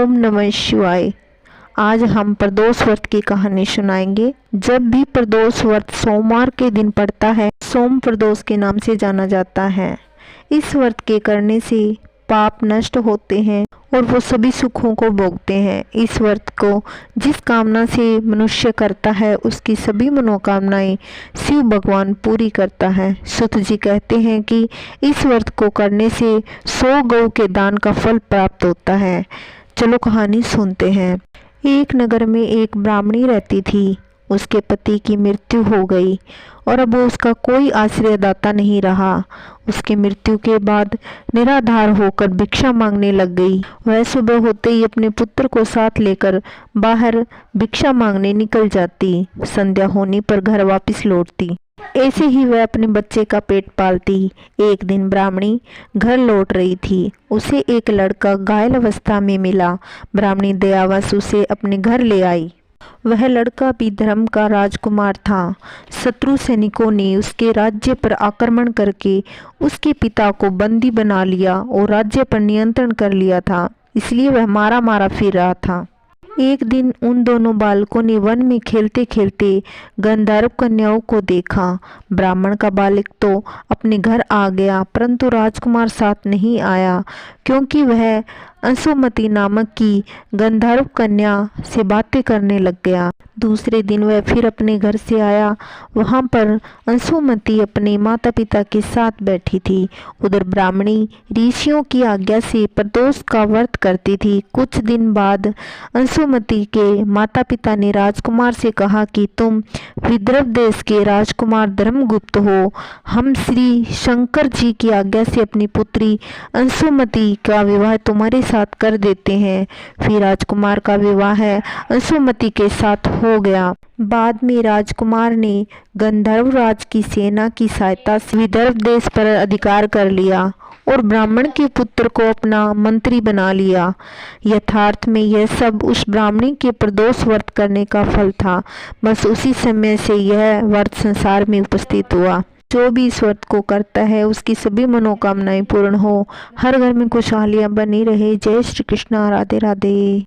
ओम नमः शिवाय। आज हम प्रदोष व्रत की कहानी सुनाएंगे। जब भी प्रदोष व्रत सोमवार के दिन पड़ता है, सोम प्रदोष के नाम से जाना जाता है। इस व्रत के करने से पाप नष्ट होते हैं और वो सभी सुखों को भोगते हैं। इस व्रत को जिस कामना से मनुष्य करता है, उसकी सभी मनोकामनाएं शिव भगवान पूरी करता है। सुत जी कहते हैं कि इस व्रत को करने से 100 गौ के दान का फल प्राप्त होता है। चलो कहानी सुनते हैं। एक नगर में एक ब्राह्मणी रहती थी। उसके पति की मृत्यु हो गई और अब उसका कोई आश्रयदाता नहीं रहा। उसकी मृत्यु के बाद निराधार होकर भिक्षा मांगने लग गई। वह सुबह होते ही अपने पुत्र को साथ लेकर बाहर भिक्षा मांगने निकल जाती। संध्या होने पर घर वापस लौटती। ऐसे ही वह अपने बच्चे का पेट पालती। एक दिन ब्राह्मणी घर लौट रही थी। उसे एक लड़का घायल अवस्था में मिला। ब्राह्मणी दयावश उसे अपने घर ले आई। वह लड़का भी धर्म का राजकुमार था। शत्रु सैनिकों ने उसके राज्य पर आक्रमण करके उसके पिता को बंदी बना लिया और राज्य पर नियंत्रण कर लिया था, इसलिए वह मारा मारा फिर रहा था। एक दिन उन दोनों बालकों ने वन में खेलते खेलते गंधर्व कन्याओं को देखा। ब्राह्मण का बालक तो अपने घर आ गया, परंतु राजकुमार साथ नहीं आया, क्योंकि वह अंशुमति नामक की गंधर्व कन्या से बातें करने लग गया। दूसरे दिन वह फिर अपने घर से आया। वहां पर अंशुमति अपने माता पिता के साथ बैठी थी। उधर ब्राह्मणी ऋषियों की आज्ञा से प्रदोष का व्रत करती थी। कुछ दिन बाद अंशुमति के माता पिता ने राजकुमार से कहा कि तुम विदर्भ देश के राजकुमार धर्मगुप्त हो। हम श्री शंकर जी की आज्ञा से अपनी पुत्री अंशुमति का विवाह तुम्हारे साथ कर देते हैं। फिर राजकुमार का विवाह अंशुमति के साथ हो गया। बाद में राजकुमार ने गंधर्व राज की सेना की सहायता से विदर्भ देश पर अधिकार कर लिया और ब्राह्मण के पुत्र को अपना मंत्री बना लिया। यथार्थ में यह सब उस ब्राह्मणी के प्रदोष व्रत करने का फल था। बस उसी समय से यह व्रत संसार में उपस्थित हुआ। जो भी इस व्रत को करता है, उसकी सभी मनोकामनाएं पूर्ण हो, हर घर में खुशहालियां बनी रहे। जय श्री कृष्णा। राधे राधे।